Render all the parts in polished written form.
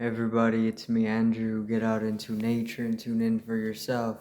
Everybody, it's me, Andrew. Get out into nature and tune in for yourself.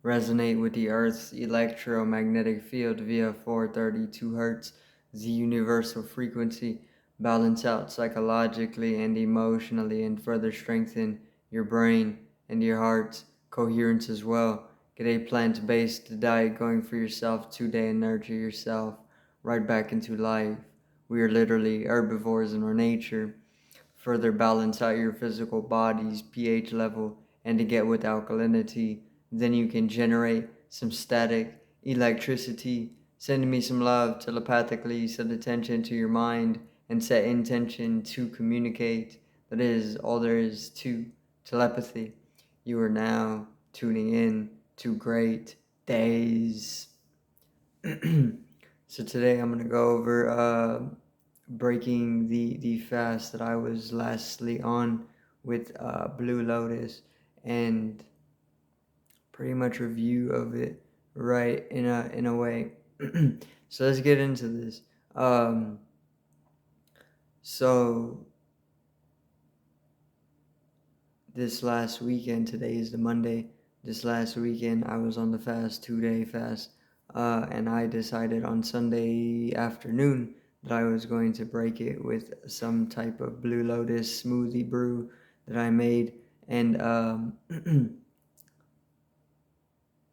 Resonate with the Earth's electromagnetic field via 432 Hz, the universal frequency. Balance out psychologically and emotionally, and further strengthen your brain and your heart's coherence as well. Get a plant based diet going for yourself today and nurture yourself right back into life. We are literally herbivores in our nature. Further balance out your physical body's pH level and to get with alkalinity. Then you can generate some static electricity. Send me some love telepathically, set attention to your mind, and set intention to communicate. That is all there is to telepathy. You are now tuning in to Great Days. So today I'm going to go over breaking the fast that I was lastly on with Blue Lotus, and pretty much review of it right in a way. So let's get into this. So this last weekend, today is the Monday. This last weekend I was on the fast, 2-day fast, and I decided on Sunday afternoon that I was going to break it with some type of Blue Lotus smoothie brew that I made, and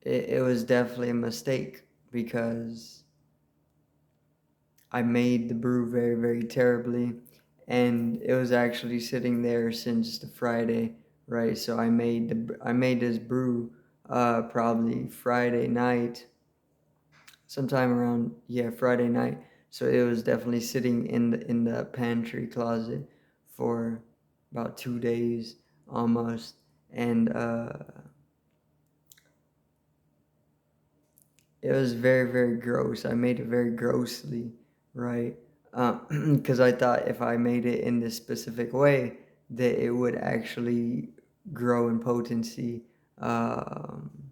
it was definitely a mistake because I made the brew very, very terribly, and it was actually sitting there since the Friday, right? So I made this brew probably Friday night, sometime around, yeah, Friday night. So it was definitely sitting in the pantry closet for about 2 days almost, and it was very, very gross. I made it very grossly, right? Because I thought if I made it in this specific way, that it would actually grow in potency. Um,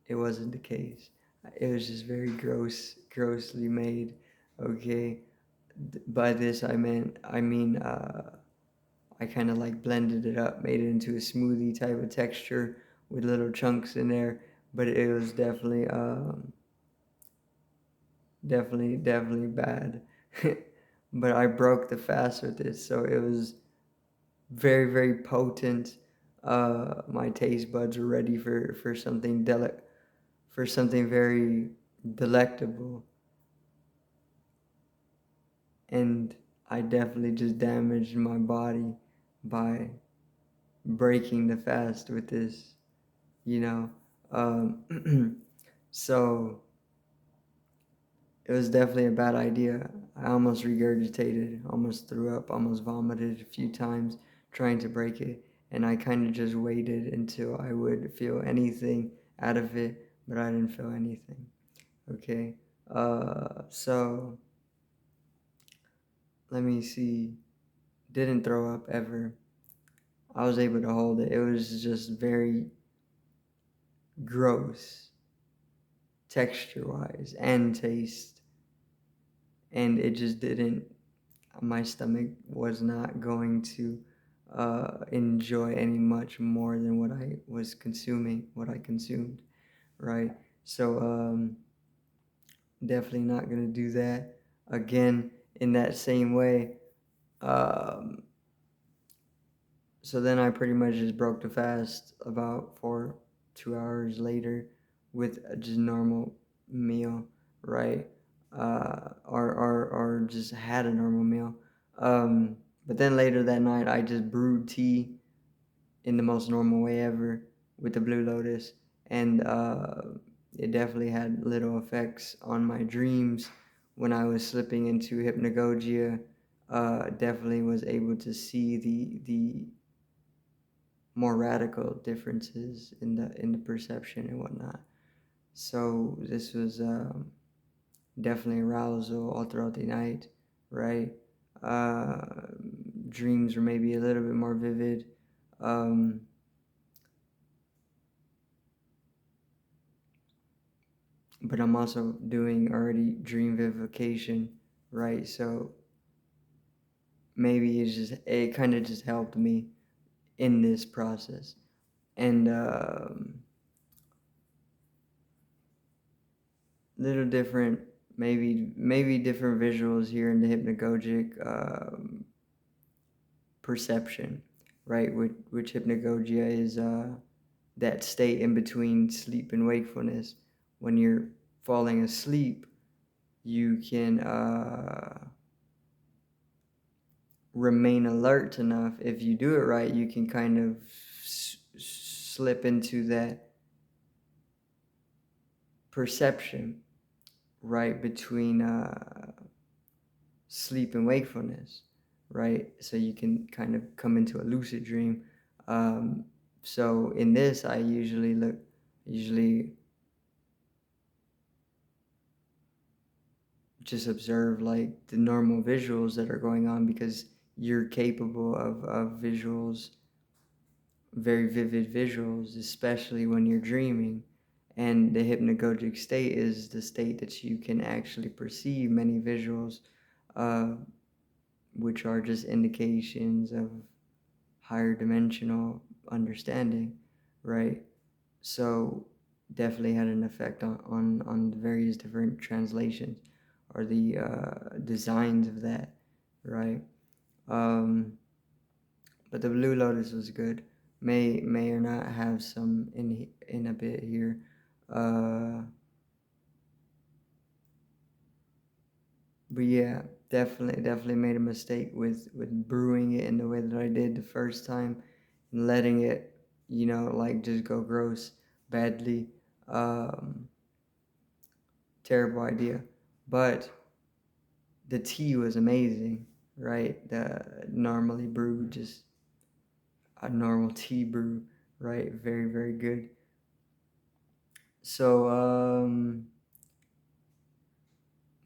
it wasn't the case. It was just very grossly made. Okay, by this I mean I kind of like blended it up, made it into a smoothie type of texture with little chunks in there, but it was definitely bad. But I broke the fast with it, so it was very, very potent. My taste buds were ready for for something very delectable, and I definitely just damaged my body by breaking the fast with this, you know. So it was definitely a bad idea. I almost regurgitated, almost threw up, almost vomited a few times trying to break it. And I kind of just waited until I would feel anything out of it, but I didn't feel anything. Okay. So let me see. Didn't throw up ever. I was able to hold it. It was just very gross, texture wise and taste. And it just didn't, my stomach was not going to enjoy any much more than what I was consuming, what I consumed, right? So definitely not going to do that again in that same way. Um, so then I pretty much just broke the fast about 2 hours later with a just normal meal, right? Or just had a normal meal. But then later that night, I just brewed tea in the most normal way ever with the Blue Lotus, and it definitely had little effects on my dreams when I was slipping into hypnagogia. Definitely was able to see the more radical differences in the perception and whatnot. So this was definitely arousal all throughout the night, right? Uh, Dreams were maybe a little bit more vivid. Um, but I'm also doing already dream vivification, right? So maybe it kind of just helped me in this process. And little different, maybe different visuals here in the hypnagogic perception, right? Which hypnagogia is that state in between sleep and wakefulness. When you're falling asleep, you can remain alert enough. If you do it right, you can kind of slip into that perception, right, between sleep and wakefulness, right? So you can kind of come into a lucid dream. So in this, I usually just observe like the normal visuals that are going on, because you're capable of visuals, very vivid visuals, especially when you're dreaming. And the hypnagogic state is the state that you can actually perceive many visuals, uh, which are just indications of higher dimensional understanding, right? So definitely had an effect on the various different translations or the designs of that, right? Um, but the Blue Lotus was good. May or not have some in a bit here. Uh, but yeah, definitely made a mistake with brewing it in the way that I did the first time, and letting it, like just go gross badly. Um, Terrible idea. But the tea was amazing, right? The normally brewed, just a normal tea brew, right? Very good. So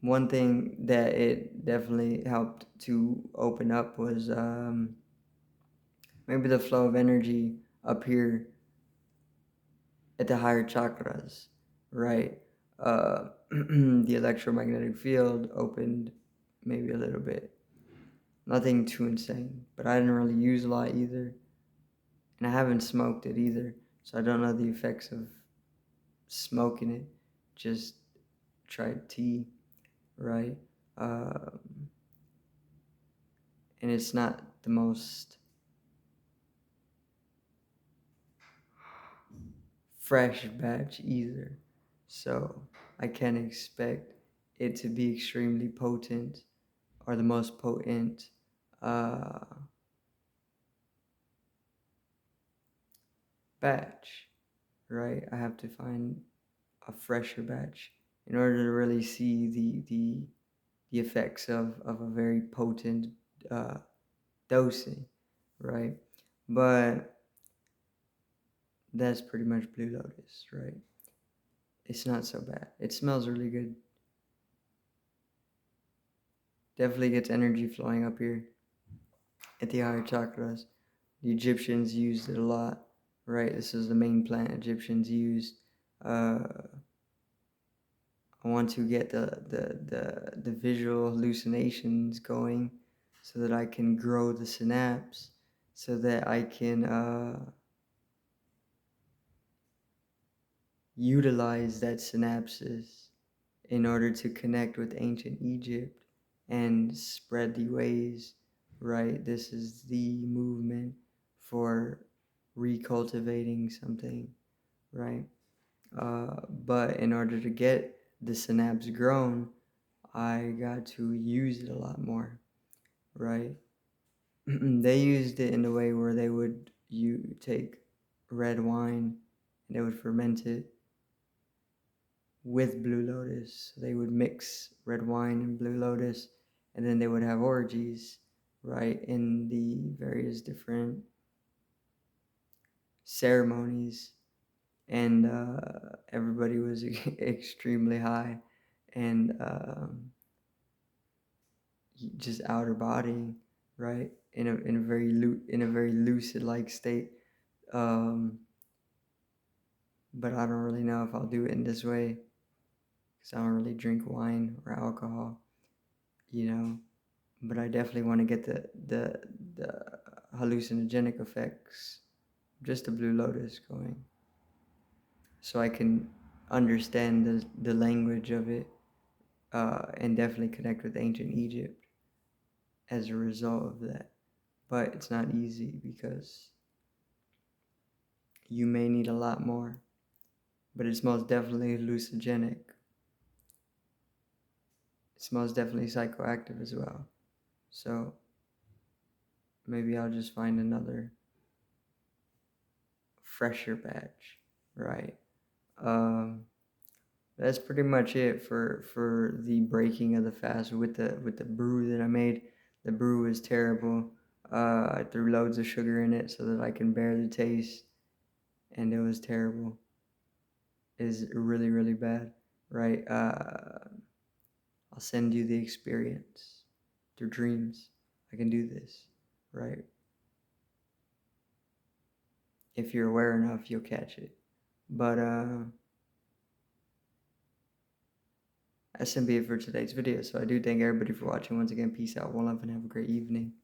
one thing that it definitely helped to open up was maybe the flow of energy up here at the higher chakras, right? The electromagnetic field opened maybe a little bit. Nothing too insane, but I didn't really use a lot either, and I haven't smoked it either, so I don't know the effects of smoking it. Just tried tea, right? Um, and it's not the most fresh batch either, so I can't expect it to be extremely potent or the most potent uh, batch, right? I have to find a fresher batch in order to really see the effects of a very potent uh, dosing, right? But that's pretty much Blue Lotus, right? It's not so bad. It smells really good. Definitely gets energy flowing up here at the higher chakras. The Egyptians used it a lot, right? This is the main plant Egyptians used. Uh, I want to get the visual hallucinations going so that I can grow the synapse, so that I can utilize that synapses in order to connect with ancient Egypt and spread the ways, right? This is the movement for recultivating something, right? But in order to get the synapse grown, I got to use it a lot more, right? They used it in a way where they would you take red wine and they would ferment it with Blue Lotus. They would mix red wine and Blue Lotus, and then they would have orgies, right, in the various different ceremonies, and everybody was extremely high and just outer bodying, right, in a very lucid like state. Um, but I don't really know if I'll do it in this way because I don't really drink wine or alcohol, you know. but I definitely want to get the hallucinogenic effects, just the Blue Lotus going, so I can understand the language of it, and definitely connect with ancient Egypt as a result of that. But it's not easy because you may need a lot more, but it's most definitely hallucinogenic. It's most definitely psychoactive as well. So maybe I'll just find another fresher batch, right? Um, that's pretty much it for the breaking of the fast with the brew that I made. The brew is terrible. I threw loads of sugar in it so that I can bear the taste, and it was terrible. It is really really bad, right? I'll send you the experience through dreams. I can do this, right? If you're aware enough, you'll catch it. But that's gonna be it for today's video. So I do thank everybody for watching. Once again, peace out, one love, and have a great evening.